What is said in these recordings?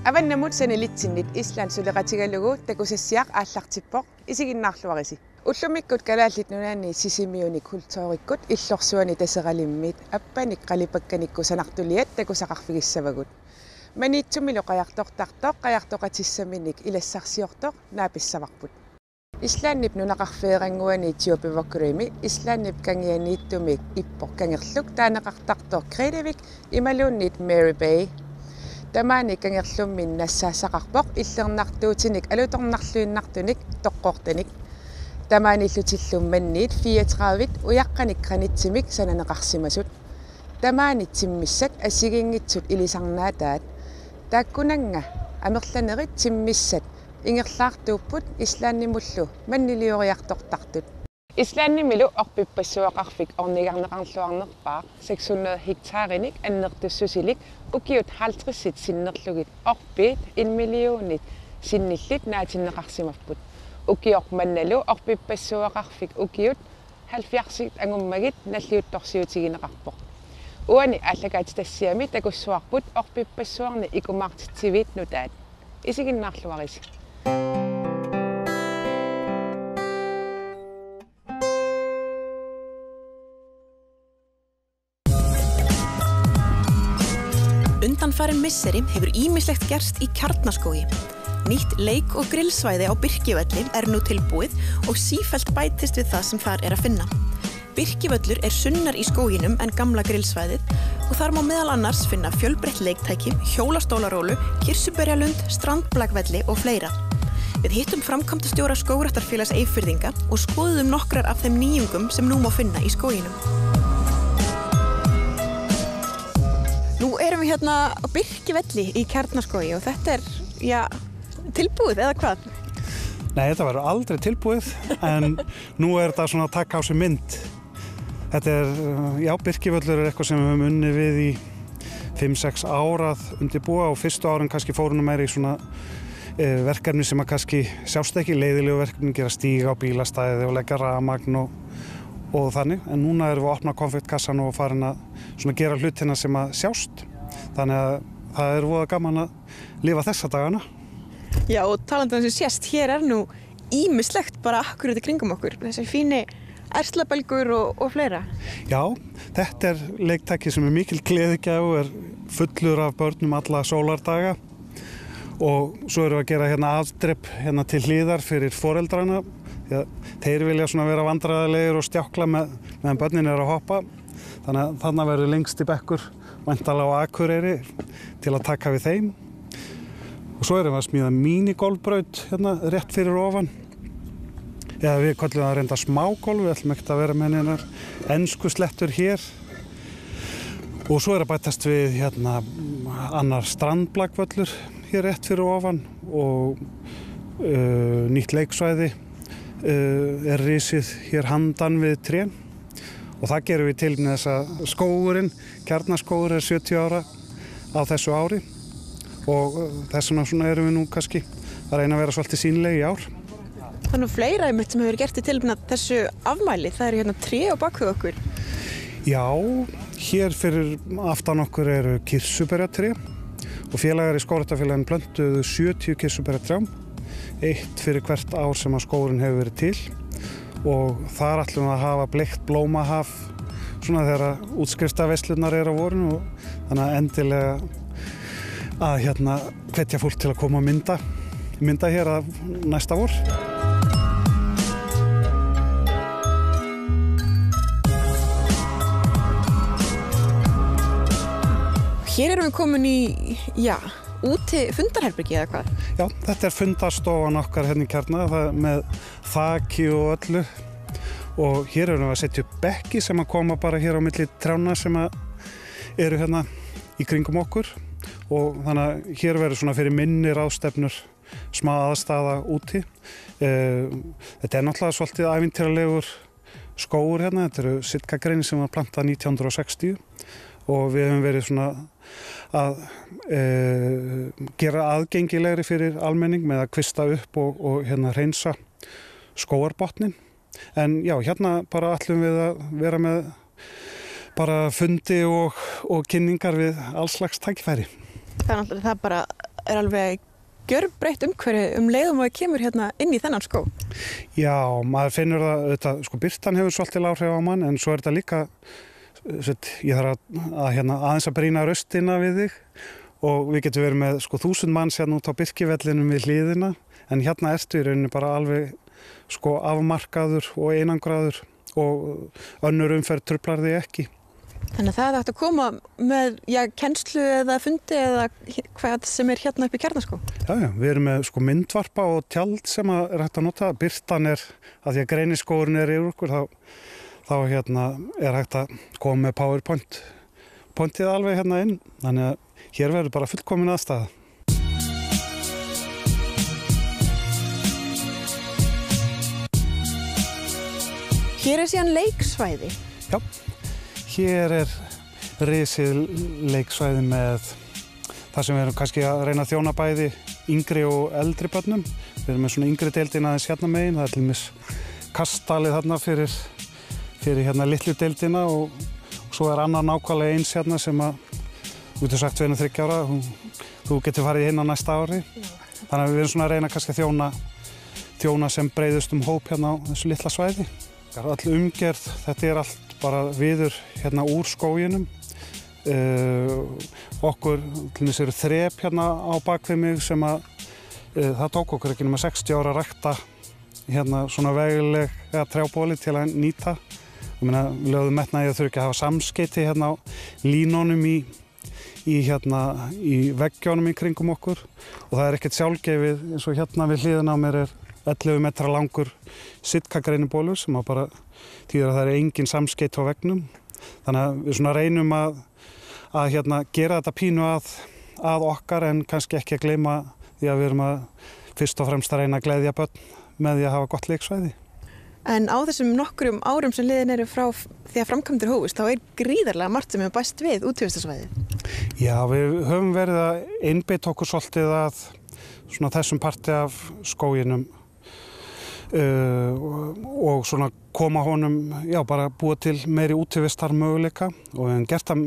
Аваннамут санилитсиннит Исланд сулеқатигалугу такусассиақ ааллартиппоқ исигиннаарлуариси. Уллумиккут калааллит нунаани сисимиуник культууриккут иллорсуани тасералиммит аппаник қалипакканикку санартулиат такусақарфигиссавагут. Маниитсумило қаяртортартоқ қаяртоқатиссаминик илассарсиортоқ нааписсаварпут. Исланднип нунақарфеерангуани тиопивоккурими Исланднип кангианииттумик иппоқ кангерлук таанеқартартоқ Кредавик ималууннит Mary Bay Тамаани кангерлуммин нассаасақарпоқ иллернартуутиник алуторнарлуиннартуник тоққортаник Тамаани иллутиллумманниит 34-вит уяққаник гранитсимик сананеқарсимасут Тамаани тиммиссат асигингитсут илисарнаатаат тааккунанга амерланерит тиммиссат ингерлаартууппут Исланднимуллу маннилиориартортартут Исланднимилу орпиппассуақарфик орнигарнеқарлуарнерпаа 600 hektaarinik аннертуссусилик укиут 50-сит синнерлугит орпиит 1 миллионит синниллит наатиннеқарсимарпут укиор манналу орпиппассуақарфик укиут 70-сит ангуммагит наллиутторсиутигинеқарпоқ уани аллагаатитассиами такуссуарпут орпиппассуарни икумаартитсивит нутаат исигиннаарлуарис Undanfarin misseri hefur ýmislegt gerst í Kjarnaskógi. Nýtt leik- og grillsvæði á Birkivelli nú tilbúið og sífellt bætist við það sem þar að finna. Birkivöllur sunnar í skóginum en gamla grillsvæðið og þar má meðal annars finna fjölbreytt leiktæki, hjólastólarólu, kirsuberjalund, strandblakvelli og fleira. Við hittum framkvæmdastjóra Skógræktarfélags Eyfirðinga og skoðuðum nokkrar af þeim nýjungum sem nú má finna í skóginum. Nú erum við hérna á Birkivelli í Kjarnaskógi og þetta tilbúið eða hvað? Nei, þetta var aldrei tilbúið en nú þetta svona að taka á sig mynd. Þetta Birkivöllur eitthvað sem við höfum unnið við í 5-6 ár að undirbúa og fyrstu árin kannski fórum meira í svona verkefni sem að kannski sjást ekki, leiðilegu verkefni, gera stíga á bílastæði og leggja rafmagn og þannig, en núna erum við að opna konfektkassan og farin að svona gera hlutina sem að sjást. Þannig að það voða gaman að lifa þessa dagana. Já, og talandi sem sést, hér nú ýmislegt bara akkurat í kringum okkur. Þessi fíni erslabelgur og fleira. Já, þetta leiktæki sem mikil gleðigjafi, fullur af börnum alla sólardaga og svo erum við að gera hérna afdrep hérna til hliðar fyrir foreldrana. Þeir vilja svona vera vandræðalegir og stjákla meðan börnin að hoppa. Þannig að þarna verður lengsti bekkur væntanlega á Akureyri til að taka við þeim. Og svo erum við að smíða mínigolfbraut hérna rétt fyrir ofan. Eða við köllum það reynda smágolf, við ætlum ekkert að vera með neinar ensku slettur hér. Og svo að bætast við hérna annar strandblakvöllur hér rétt fyrir ofan og nýtt leiksvæði risið hér handan við trén. Og það gerum við til með þess að skógurinn, Kjarnaskógur 70 ára á þessu ári og þess vegna erum við nú kannski að reyna að vera svolítið sýnileg í ár. Það nú fleira sem hefur gert í tilefni þessu afmæli, það hérna tré á bakvið okkur. Já, hér fyrir aftan okkur kirsuberjatré og félagar í Skógræktarfélaginu plöntuðu 70 kirsuberjatrjám, eitt fyrir hvert ár sem að skógurinn hefur verið til. Og þar ætlum við að hafa bleikt blómahaf svona þegar útskriftarveislurnar á vorinu og þannig að endilega að hvetja fólk til að koma og mynda hér að næsta vor. Hér erum við komin í, úti fundarherbergi eða hvað? Já, þetta fundarstofan okkar hérna í Kjarna, með þaki og öllu og hér erum við að setja upp bekki sem að koma bara hér á milli trjána sem að eru hérna í kringum okkur og þannig að hér verður svona fyrir minni ráðstefnur smá aðstaða úti. Þetta náttúrulega svolítið ævintýralegur skógur hérna, þetta eru sitkagrein sem var plantað 1960 og við höfum verið svona að gera aðgengilegri fyrir almenning með að kvista upp og hreinsa skógarbotnin. En já, hérna bara ætlum við að vera með bara fundi og kynningar við alls slags tækifæri. Það náttúrulega bara alveg gjörbreytt umhverfi leiðum að kemur hérna inn í þennan skóg. Já, maður finnur það, sko birtan hefur svolítið áhrif á mann, en svo þetta líka, ég þarf aðeins að brýna raustina við þig og við getum verið með 1000 manns hérna út á Birkivellinum við hliðina, en hérna ertu í rauninni bara alveg afmarkaður og einangraður og önnur umferð truflar þig ekki. Þannig að það hægt að koma með kennslu eða fundi eða hvað sem hérna upp í Kjarnaskóg? Já, við erum með myndvarpa og tjald sem hægt að nota. Birtan að því að greiniskógurinn yfir okkur, þá er hægt að koma með PowerPointið alveg hérna inn. Þannig að hér verður bara fullkomin aðstaða. Hér síðan leiksvæði. Já. Hér risið leiksvæði með þar sem við erum kannski að reyna að þjóna bæði yngri og eldri börnum. Við erum með svona yngri deildina aðeins hérna megin, það til dæmis kastalið þarna fyrir litlu deildina og svo annar nákvæmlega eins hérna sem að, þú getur sagt við erum 3 ára, þú getur farið inn á næsta ári. Þannig að við erum svona að reyna kannski að þjóna sem breiðust hóp hérna á þessu litla svæði. All umgerð, þetta allt bara viður hérna úr skóginum. Okkur til dæmis eru þrep hérna á bakvið mig sem það tók okkur ekki nema 60 ára að rækta hérna svona vegulega trjábóli til að nýta. Við lögðum metnaði að þurfa ekki að hafa samskeyti hérna á línunum í veggjónum í kringum okkur og það ekkert sjálfgefið eins og hérna við hliðina á mér 11 metra langur sitkagreinibolur sem bara þýðir að það engin samskeyti á veggnum. Þannig að við svona reynum að gera þetta pínu að okkar en kannski ekki að gleyma því að við erum fyrst og fremst að reyna að gleðja börn með því að hafa gott leiksvæði. En á þessum nokkrum árum sem liðin eru frá því að framkvæmdir hófust, þá gríðarlega margt sem hefur bæst við útivistarsvæðið. Já, við höfum verið að einbeita okkur svolítið að svona þessum parti af skóginum og svona koma honum, bara búa til meiri útivistar möguleika og við höfum gert það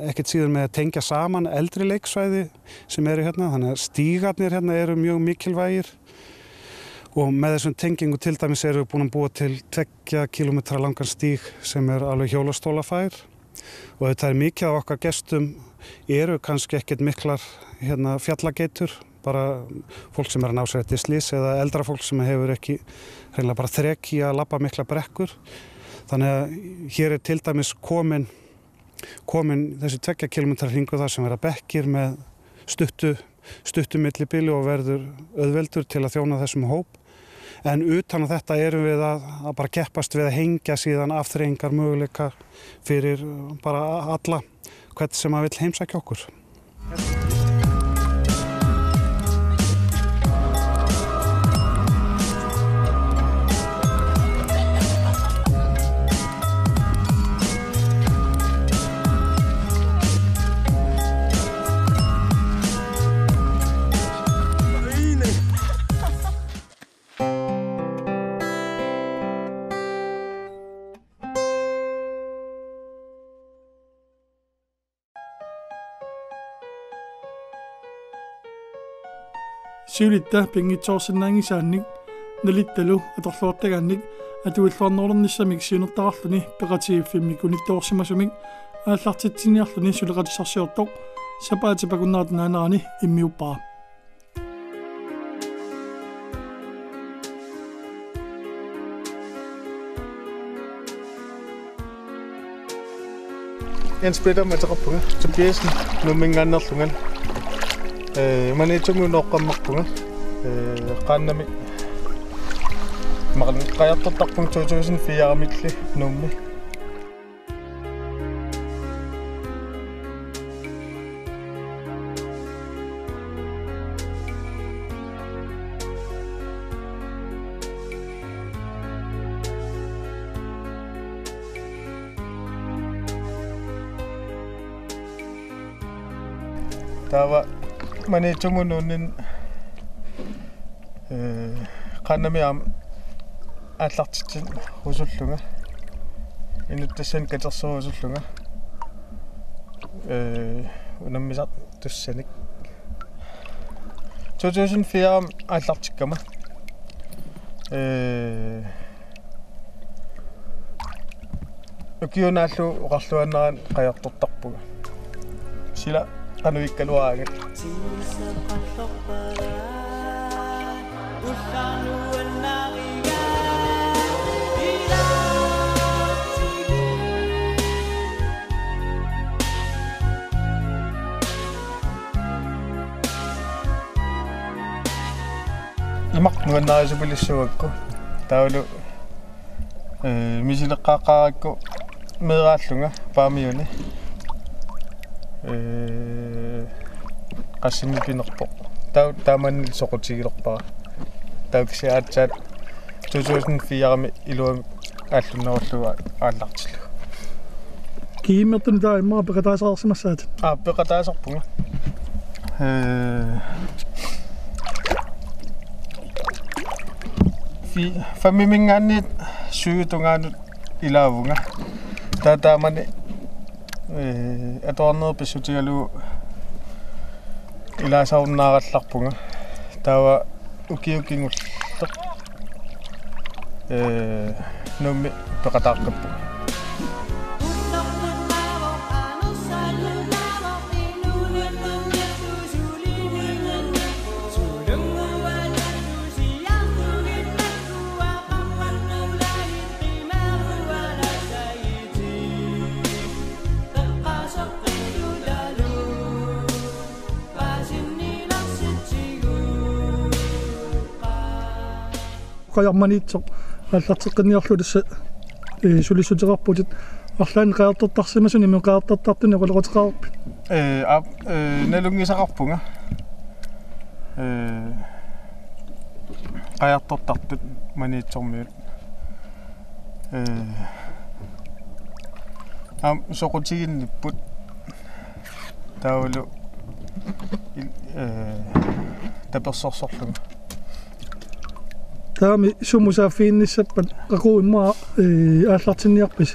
ekkert síður með að tengja saman eldri leiksvæði sem eru hérna, þannig að stígarnir hérna eru mjög mikilvægir og með þessum tengingu til dæmis erum við búin að búa til 2 kilometra langan stíg sem alveg hjólastólafær og þetta mikið af okkar gestum eru kannski ekkert miklar fjallageitur, bara fólk sem að ná sér eftir slys eða eldra fólk sem hefur ekki hreinlega bara þrek í að labba mikla brekkur. Þannig að hér til dæmis komin þessi 2 kilometra hringur þar sem verða bekkir með stuttu millibili og verður auðveldur til að þjóna þessum hóp. En utan að þetta erum við að bara keppast við að hengja síðan afþreyingar möguleika fyrir bara alla hvern sem að vill heimsækja okkur. Siulitta pingitsoorsinnaangisaannik nalittalu atorluortagannik atuilluarnerlernissамик siunertaralluni peqatigiffimmikunittoorsimasumik aallartitsiniarluni suleqatisarsiortoq sapaatipakunnaartinaanaani immiuppaa. Jens Peter Mataqappunga Tobiasen nummingaannerlungan manitungu noqqammarpunga qaannami maqalun qayartartarpung 2004 milli nummi tava manitungu nunnin qaannami allartitsin usullunga inuttassan katersuusullunga unammisart tussanik 2004 аллартиккама укиунааллу оқарлуаннеран қаяртортарпуга сила кануиккалуаага имақнуаннаасупилиссуакку таулу мисилеққааққаракку мерааллунга паамиуни qassinnipinерпо тааманни соқутигилерпара тауксиаатсаат 2004-ами илуами ааллуннеруллуга ааллартиллу кииммертуни таа иммаа пекатаасаарсимассаат пекатаасарпунга фамимингаанниит суютунгаанут илаавунга таатаамани аторнерписсутигалуу илаасаарнааралларпунга таава укиукингуллеқ нумми пекатаақкаппу qajarmaniitsoq аллартеққинниарлулисса сулиссутерарпутит арлаан qaartortarsimasuni ми qaartortartuni qoloqoteqarpi налунгисақарпунга qaartortartut маниитсормиут соқутигинниппут таулу таперсорсорлунга таами сумусаафиинниссаппат qaqуиммаа ааллартинниарпис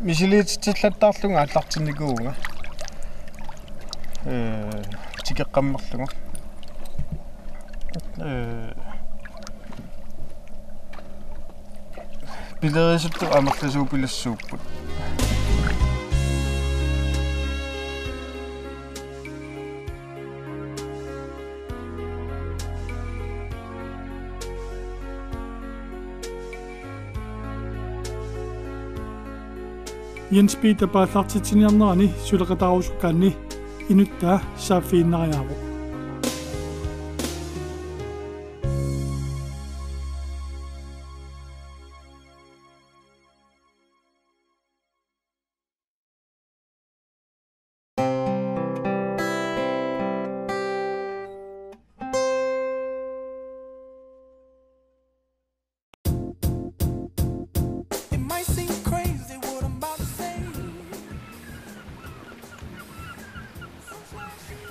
мисилиитиллаттаарлунга ааллартинникуунга тикеққаммерлунга билерисутту амерласуупилассууппут Jens Peter paathartitiniarnerani suleqataarusukkaanni inuttaa saaffiinnariaaru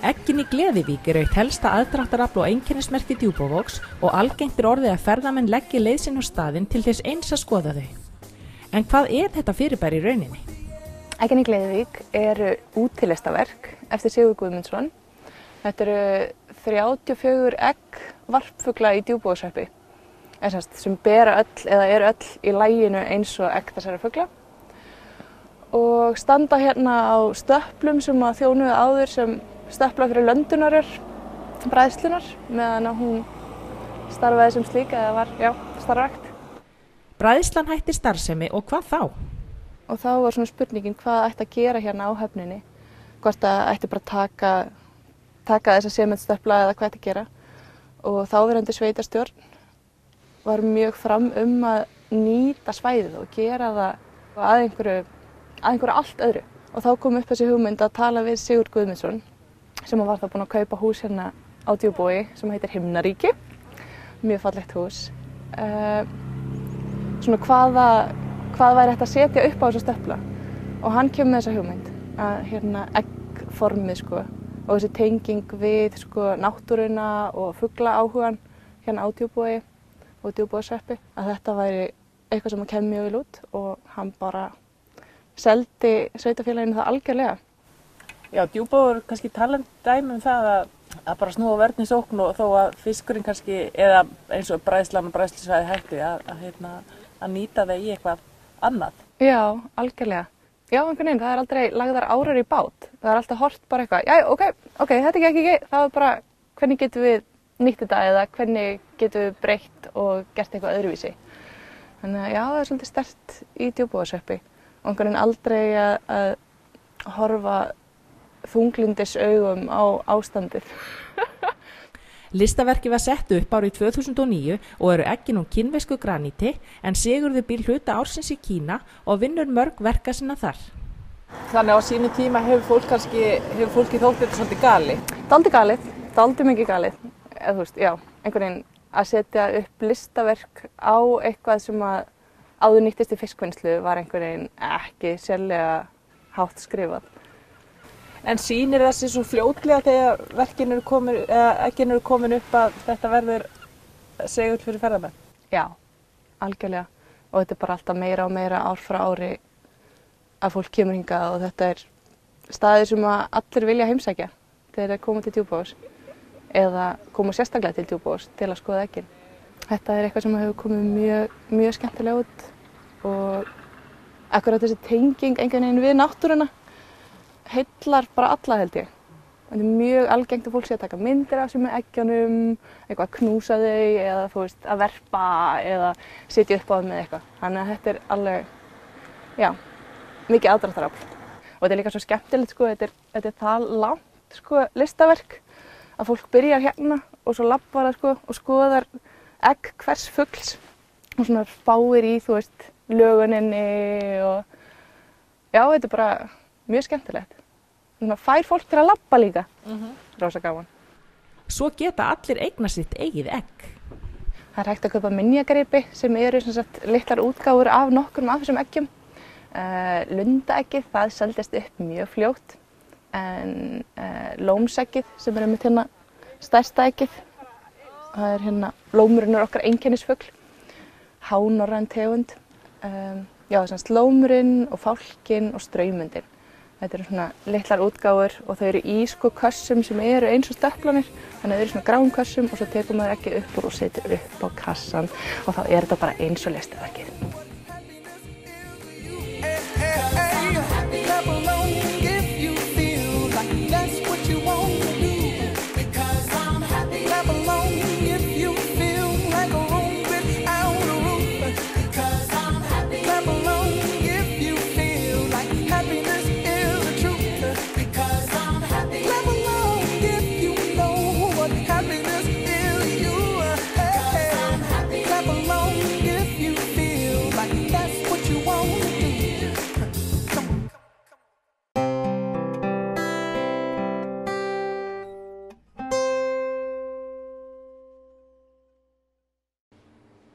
Eggin í Gleðivík eitt helsta aðdráttarafl og einkennismerki Djúpavogs og algengt orðið að ferðamenn leggi leið sinn á staðinn til þess eins að skoða þau. En hvað þetta fyrirbæri í rauninni? Eggin í Gleðivík eru útilistaverk eftir Sigurð Guðmundsson. Þetta eru 34 egg varpfugla í Djúpavogshreppi sem bera öll eða eru öll í laginu eins og egg þessara fugla. Og standa hérna á stöplum sem að þjónuðu áður sem stöpla fyrir löndunarar bræðslunar meðan að hún starfaði sem slík eða var, starfrækt. Bræðslan hætti starfsemi og hvað þá? Og þá var svona spurningin hvað ætti að gera hérna á höfninni. Hvort að ætti bara taka þessa sementstöpla eða hvað ætti að gera. Og þáverandi sveitarstjórn var mjög fram að nýta svæðið og gera það að einhverju allt öðru. Og þá kom upp þessi hugmynd að tala við Sigurð Guðmundsson sem var það búinn að kaupa hús hérna á Djúpavogi sem heitir Himnaríki. Mjög fallegt hús. Svona hvað væri hægt að setja upp á þessa stöpla. Og hann kemur með þessa hugmynd að hérna eggformið og þessi tenging við náttúruna og fuglaáhugan hérna á Djúpavogi og Djúpavogshreppi að þetta væri eitthvað sem kemur mjög vel út og hann bara seldi sveitarfélaginu það algjörlega. Já, Djúpavogur kannski talandi dæmi það að að bara snúa vörn í sókn og þó að fiskurinn kannski, eða eins og bræðslan og bræðslusvæði hætti að nýta þau í eitthvað annað. Já, algjörlega. Já, einhvern veginn, það er aldrei lagðar árar í bát. Það er alltaf hort bara eitthvað, já, ok, þetta gekk ekki, það var bara hvernig getum við nýtt þetta eða hvernig getum við breytt og gert eitthvað öðruvísi. Þannig að já, það er svolítið sterkt í Djúpavogshreppi og einhvern veginn aldrei að horfa þunglindis augum á ástandið. Listaverkið var sett upp árið 2009 og eru eggin úr kínversku graníti en Sigurður býr hluta ársins í Kína og vinnur mörg verka sinna þar. Þannig á sínu tíma hefur fólki þótt þetta svolítið galið? Dálítið mikið galið. Eða þú veist, já, einhvern veginn að setja upp listaverk á eitthvað sem að áður nýttist í fiskvinnslu var einhvern veginn ekki sérlega hátt skrifað. En sýnir þessi svo fljótlega þegar verkin eru komin upp að þetta verður segull fyrir ferðamenn? Já, algjörlega. Og þetta er bara alltaf meira og meira ár frá ári að fólk kemur hingað og þetta er staðir sem að allir vilja heimsækja þegar þeir koma til Djúpavogs eða koma sérstaklega til Djúpavogs til að skoða eggin. Þetta er eitthvað sem hefur komið mjög skemmtilega út og akkurat þessi tenging einhvern veginn við náttúruna heillar bara alla held ég. Það er mjög algengt að fólk sé að taka myndir af sér með eggjunum, eitthvað að knúsa þau eða þú veist að verpa eða sitja upp á þeim með eitthvað. Þannig að þetta er alveg, já, mikið aðdráttarafl. Og þetta er líka svo skemmtilegt sko, þetta er það langt sko listaverk að fólk byrjar hérna og svo labbar það sko og skoðar egg hvers fugls og svona spáir í þú veist löguninni og já, þetta er bara mjög skemmtilegt. Þannig að fær fólk til að labba líka. Rosa gaman. Svo geta allir eigna sitt eigið egg. Það er hægt að kaupa minjagripi sem eru sem sagt litlar útgáfur af nokkrum af þessum eggjum. Lundaeggið, það seldist upp mjög fljótt. En lómseggið sem er með hérna stærsta eggið. Það er hérna, lómurinn er okkar einkennisfugl. Hánorræn tegund. Já, þess að lómurinn og fálkinn og straumundinn. Þetta eru svona litlar útgáfur og þau eru í sko kössum sem eru eins og stöplanir. Þannig að þau eru svona gráum kössum og svo tekur maður eggið upp úr og setur upp á kassan og þá er þetta bara eins og listaverkið.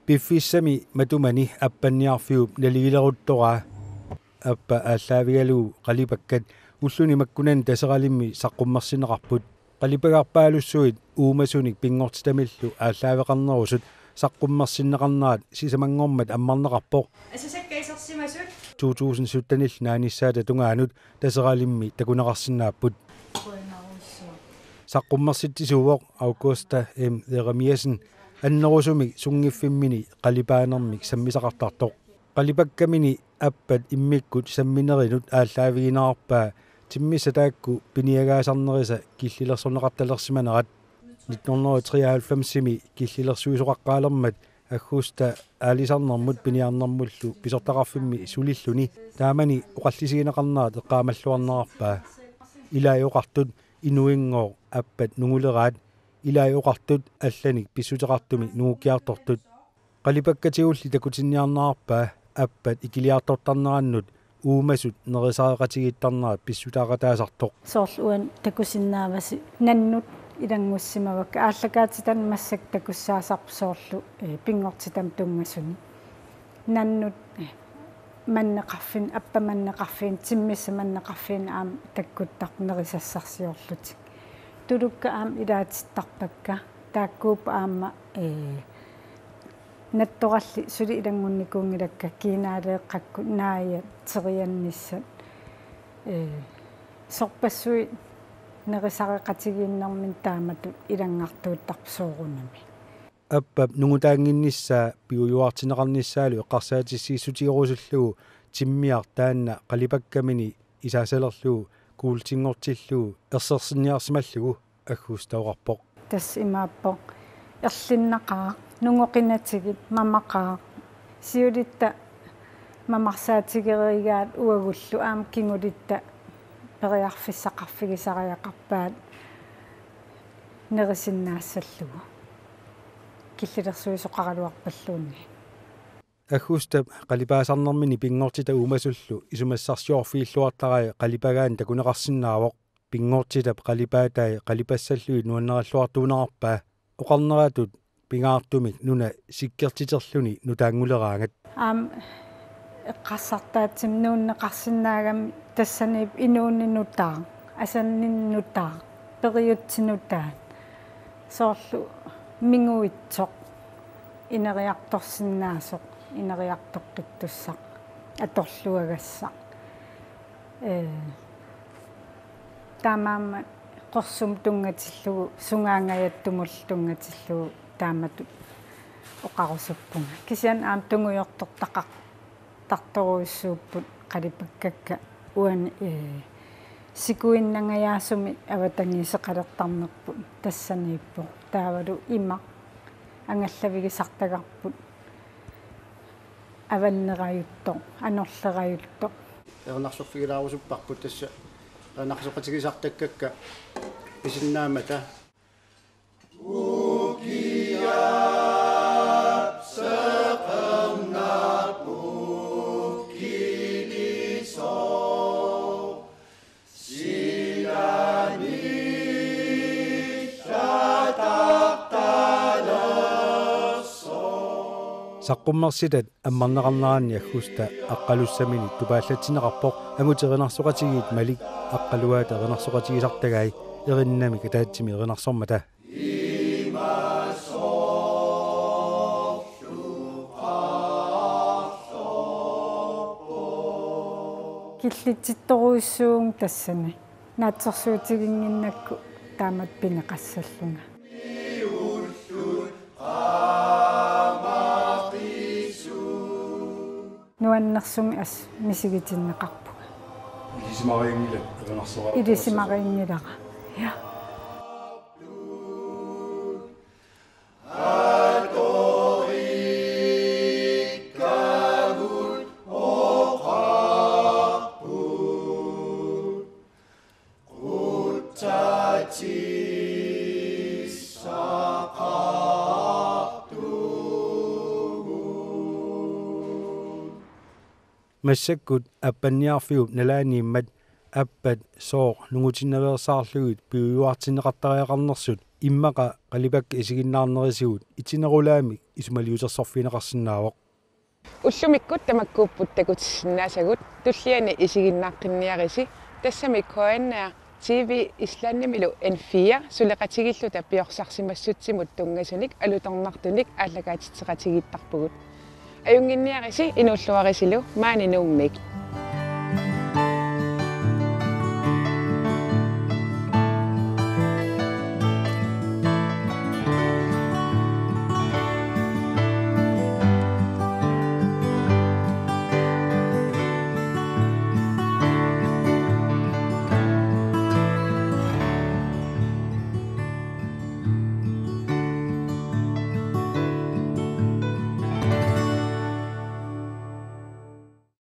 Piffissami matumani appanniarfiup naligileruttoraa appa aallavigalu qalipakkat ulluni makkunan taseralimmi saqqummarsineqarput qalipagarpaalussuit uumasunik pingortitamillu aallaveqarnerusut saqqummarsinneqarnaat sisamangormat ammarneqarpoq 2017 naanissaata tungaanut taseralimmi takuneqarsinnaapput saqqummarsitisuuvoq augusta Jeremiasen annerusumi sungifimmini qalipaanermik sammisaqartartoq qalipakkamini appat immikkut samminerinut aallaaviginaarpaa timmisataakku piniagaasarnerisa killillersorneqartalersimanerat 1993 killillersuisuqaqqaalermat aggusta aalisarnermut piniarnermullu pisortaqarfimmi sulilluni taamani oqallisigineqarnaat eqqaamalluarnerarpaa ilaajoqartut inuingoo appat nunguleraat ilaajoqartut allanik pissuteqartumi nuukiartortut qalipakkatiulli takutinniarnerarpaa appat ikiliartortarnerannut uumasut nerisaareqatigittarneraat pissutaaqataasartoq soorluan takusinnaavasi nannut ilangussimavak aallakaatitan massak takussaasarpusoorlu pingortitam tungasuni nannut manneqarfin appamanneqarfin timmissamanneqarfin aam takkuttarnerisassarsiorlutik tulukka aam ilaatittarpakka taakkuup aamma nattoralli suli ilangunnikuungilakka kiinaaleeqqakku naaya teriannissat sorpassui nerisaqeqatigiinnermin taamatut ilangartuuttарсуурунами аппа нугутаангиннissaa пиуюартинеқарниссаалу эққарсаатиссиисутиорусуллугу тиммиар таанна қалипаккамини исаасалерлугу куултингортиллугу ерсерсинниарсималлугу аггустауқарпоқ тас имааппо ерлиннақаа нунгоқинатигит мамақаа сиулитта мамарсаатигеригаат уагуллу аам кингулитта периарфиссақарфигисариақарпаат нерисиннаассаллугу киллилерсуисоқаралуарпаллуунни аггуста қалипаасарнэрмини пингортита уумасуллу исумассарсиорфииллуартараа қалипагаан такунеқарсинаавоқ пингортита қалипаатаа қалипассаллуи нуаннераллуартуунеқарпаа оқарнераатут пингаартумик нуна сиккертитерлүни нутаангулераангат аам эққарсартаатсим нууннеқарсинаагами тассанип инууннинутаа асанниннутаа периутсинутаат соорлу мингуитсоқ инериарторсиннаасоқ инериартоққиттуссақ аторлуагассақ таамаама қорсум тунгатиллугу сунгаангаяттумул тунгатиллугу таамату оқарусуппунга кисиан аам тунгуйортортақақ тарторуиссууппут қалипаккакка уани сикуиннангаяасуми аватангисеқалертарнерпут тассанииппо таавалу има ангаллавигисартагарпут аваннераюттор анерлераюттор ернарсорфигилаарусуппарпут тасса ернарсоқатигисартаккакка исиннаамата саққуммерсилат аммарнеқарнераанни аггуста аққалуссамини тупааллатсинеқарпоқ агутеринарсоқатигиит малик аққалуаата ернарсоқатигисартагаи ериннами катаатсими ернарсормата киллитситторуиссуун тассани наатсорсуутигингиннакку таамат пинеқассаллунга нуаннерсуми ас мисигитиннеқарпуга илисимариингила ернарсора илисимариингилара я массаккут аппанниарфиуп налаанииммат аппат соо нугутиннаверсаарлугит пиуюартинеқартариақарнерсут иммақа қалипакка исигиннаарнерисигут итинерулаами исумалиусерсорфинеқарсинаавоқ уллумиккут тамаккууппут такутсиннаасагут туллиани исигиннааққинниариси тассами коаннаа TV Islandimilo N4 сулеқатигиллу таппиорсарсимассутсимут тунгасуник алуторнартуник ааллагаатитсеқатигиттарпугут аюнгинниариси инуллуарисилу маани нууммик